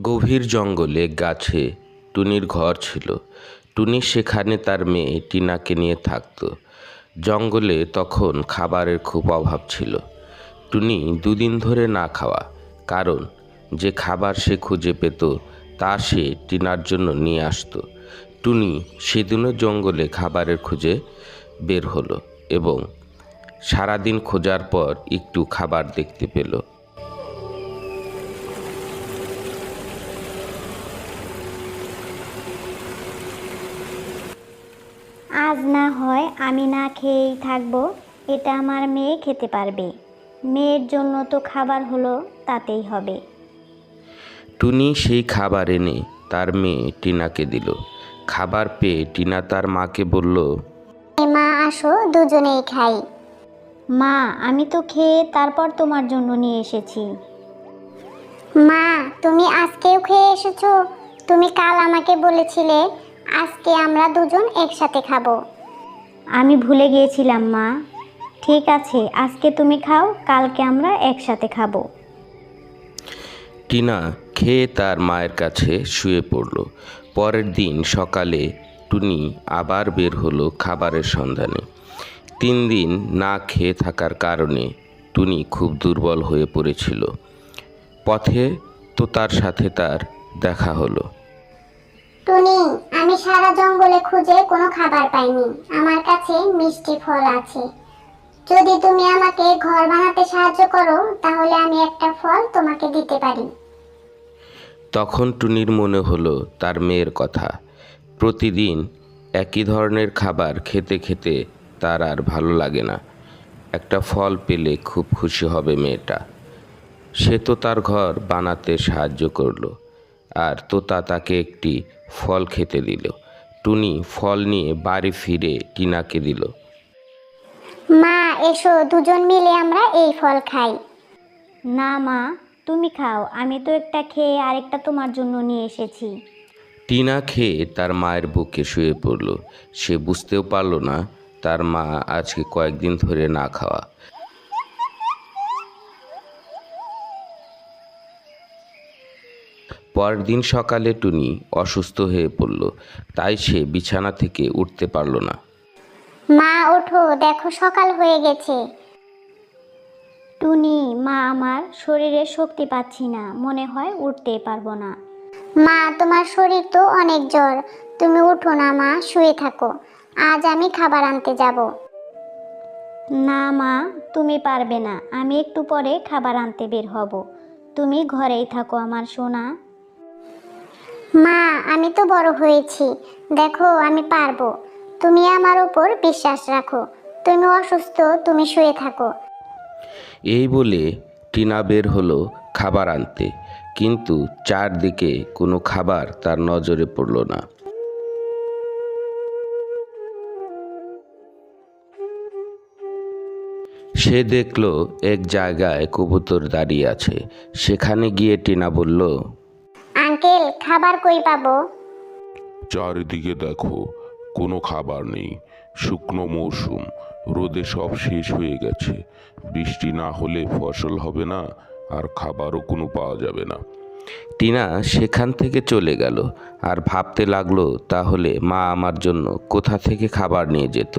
গভীর জঙ্গলে গাছে টুনির ঘর ছিল। টুনি সেখানে তার মেয়ে টিনাকে নিয়ে থাকত। জঙ্গলে তখন খাবারের খুব অভাব ছিল। টুনি দুদিন ধরে না খাওয়া, কারণ যে খাবার সে খুঁজে পেত তা সে টিনার জন্য নিয়ে আসতো। টুনি সেদিনও জঙ্গলে খাবারের খুঁজে বের হলো এবং সারাদিন খোঁজার পর একটু খাবার দেখতে পেল। আজ না হয় আমি না খেয়েই থাকবো, এটা আমার মেয়ে খেতে পারবে। মেয়ের জন্য তো খাবার হলো, তাতেই হবে। টুনি সেই খাবার এনে তার মেয়ে টিনাকে দিল। খাবার পেয়ে টিনা তার মাকে বলল, মা আসো দুজনেই খাই। মা, আমি তো খেয়ে তারপর তোমার জন্য নিয়ে এসেছি। মা, তুমি আজকেও খেয়ে এসেছো? তুমি কাল আমাকে বলেছিলে আজকে আমরা দুজন একসাথে খাবো। আমি ভুলে গিয়েছিলাম মা। ঠিক আছে, আজকে তুমি খাও, কালকে আমরা একসাথে খাবো। টিনা খেয়ে তার মায়ের কাছে শুয়ে পড়ল। পরের দিন সকালে টুনি আবার বের হলো খাবারের সন্ধানে। 3 দিন না খেয়ে থাকার কারণে টুনি খুব দুর্বল হয়ে পড়েছিল। পথে তোতার সাথে তার দেখা হলো। টুনি, আমি সারা জঙ্গলে খুঁজে কোনো খাবার পাইনি। আমার কাছে মিষ্টি ফল আছে। যদি তুমি আমাকে ঘর বানাতে সাহায্য করো তাহলে আমি একটা ফল তোমাকে দিতে পারি। তখন টুনির মনে হলো তার মেয়ের কথা। প্রতিদিন একই ধরনের খাবার খেতে খেতে তার আর ভালো লাগে না। একটা ফল পেলে খুব খুশি হবে মেয়েটা। সে তো তার ঘর বানাতে সাহায্য করলো, আর তোতা তাকে একটি ফল খেতে দিল। টুনি ফল নিয়ে বাড়ি ফিরে টিনাকে দিল। মা এসো, দুজন মিলে আমরা এই ফল খাই। না মা, তুমি খাও, আমি তো একটা খেয়ে আরেকটা তোমার জন্য নিয়ে এসেছি। টিনা খেয়ে তার মায়ের বুকে শুয়ে পড়ল। সে বুঝতেও পারল না তার মা আজকে কয়েকদিন ধরে না খাওয়া। পরের দিন সকালে টুনি অসুস্থ হয়ে পড়ল, তাই সে বিছানা থেকে উঠতে পারল না। মা ওঠো, দেখো সকাল হয়ে গেছে। টুনি, মা, আমার শরীরে শক্তি পাচ্ছি না, মনে হয় উঠতেই পারবো না। মা, তোমার শরীর তো অনেক জ্বর, তুমি উঠো না মা, শুয়ে থাকো। আজ আমি খাবার আনতে যাব। না মা, তুমি পারবে না, আমি একটু পরে খাবার আনতে বের হব। তুমি ঘরেই থাকো আমার সোনা। মা, আমি তো বড় হয়েছি, দেখো আমি পারবো। তুমি আমার উপর বিশ্বাস রাখো। তুমি অসুস্থ, তুমি শুয়ে থাকো। এই বলে টিনা বের হলো খাবার আনতে, কিন্তু চারদিকে কোনো খাবার তার নজরে পড়ল না। সে দেখল এক জায়গায় কবুতর দাঁড়িয়ে আছে। সেখানে গিয়ে টিনা বলল, আঙ্কেল, খাবার কই পাবো? চারিদিকে দেখো, কোনো খাবার নেই। শুকনো মৌসুম, রোদে সব শেষ হয়ে গেছে। বৃষ্টি না হলে ফসল হবে না, আর খাবারও কোনো পাওয়া যাবে না। টিনা সেখান থেকে চলে গেল আর ভাবতে লাগলো, তাহলে মা আমার জন্য কোথা থেকে খাবার নিয়ে যেত।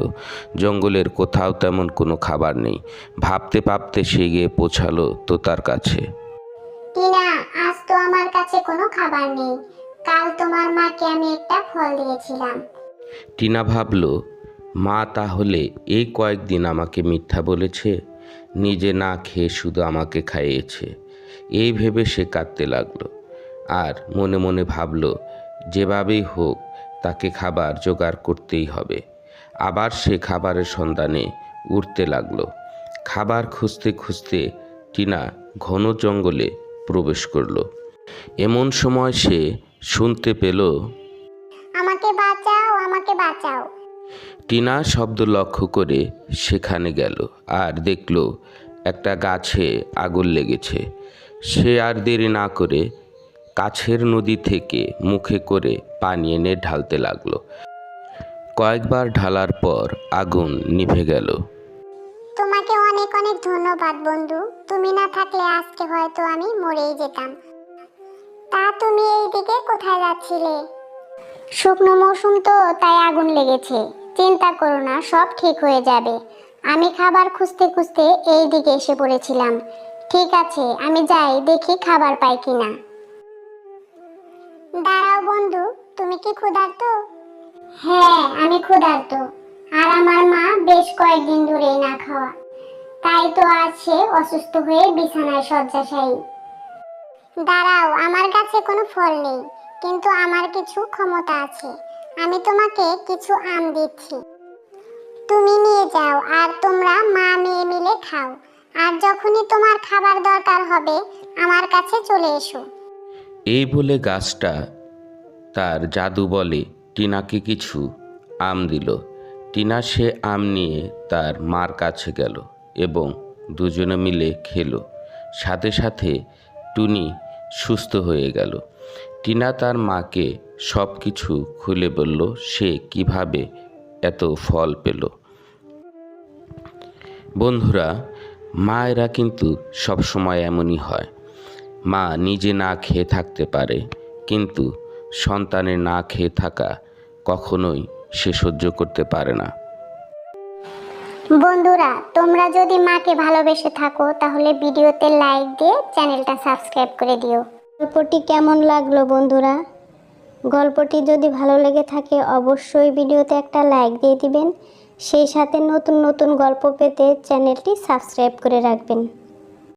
জঙ্গলের কোথাও তেমন কোনো খাবার নেই। ভাবতে ভাবতে সে গিয়ে পৌঁছালো তোতার কাছে। টিনা, আজ তো আমার কাছে কোনো খাবার নেই। কাল তোমার মাকে আমি একটা ফল দিয়েছিলাম। টিনা ভাবল, মা তাহলে এই কয়েকদিন আমাকে মিথ্যা বলেছে, নিজে না খেয়ে শুধু আমাকে খাইয়েছে। এই ভেবে সে কাঁদতে লাগলো আর মনে মনে ভাবল, যেভাবেই হোক তাকে খাবার জোগাড় করতেই হবে। আবার সে খাবারের সন্ধানে উঠতে লাগলো। খাবার খুঁজতে খুঁজতে টিনা ঘন জঙ্গলে প্রবেশ করলো। এমন সময় সে শুনতে পেল, আমাকে বাঁচাও, আমাকে বাঁচাও। টিনা শব্দ লক্ষ্য করে সেখানে গেল আর দেখল একটা গাছে আগুন লেগেছে। সে আর দেরি না করে কাছের নদী থেকে মুখে করে পানি এনে ঢালতে লাগলো। কয়েকবার ঢালার পর আগুন নিভে গেল। তোমাকে অনেক অনেক ধন্যবাদ বন্ধু। তুমি না থাকলে আজকে হয়তো আমি মরেই যেতাম। তা তুমি এইদিকে কোথায় যাচ্ছিলে? শুকনো মৌসুম তো, তাই আগুন লেগেছে। চিন্তা করো না, সব ঠিক হয়ে যাবে। আমি খাবার খুঁজতে খুঁজতে এই দিকে এসে পড়েছিলাম। ঠিক আছে, আমি যাই, দেখি খাবার পাই কিনা। দাঁড়াও বন্ধু, তুমি কি ক্ষুধার্ত? হ্যাঁ, আমি ক্ষুধার্ত। আর আমার মা বেশ কয়েকদিন ধরেই না খাওয়া, তাই তো আজ সে অসুস্থ হয়ে বিছানায় শয্যাশায়ী। দাঁড়াও, আমার কাছে কোনো ফল নেই, কিন্তু আমার কিছু ক্ষমতা আছে। আমি তোমাকে কিছু আম দিচ্ছি, তুমি নিয়ে যাও আর তোমরা মা মেয়ে মিলে খাও। আর যখনই তোমার খাবার দরকার হবে আমার কাছে চলে এসো। এই বলে গাছটা তার জাদু বলে টিনাকে কিছু আম দিল। টিনা সে আম নিয়ে তার মার কাছে গেল এবং দুজনে মিলে খেলো। সাথে সাথে টুনি সুস্থ হয়ে গেল। টিনা তার মাকে সব কিছু খুলে বলল সে কিভাবে এত ফল পেল। বন্ধুরা, মায়েরা কিন্তু সবসময় এমনই হয়। মা নিজে না খেয়ে থাকতে পারে, কিন্তু সন্তানের না খেয়ে থাকা কখনোই সে সহ্য করতে পারে না। বন্ধুরা, তোমরা যদি মাকে ভালোবেসে থাকো তাহলে ভিডিওতে লাইক দিয়ে চ্যানেলটা সাবস্ক্রাইব করে দিও। গল্পটি কেমন লাগলো বন্ধুরা? গল্পটি যদি ভালো লেগে থাকে অবশ্যই ভিডিওতে একটা লাইক দিয়ে দিবেন। সেই সাথে নতুন নতুন গল্প পেতে চ্যানেলটি সাবস্ক্রাইব করে রাখবেন।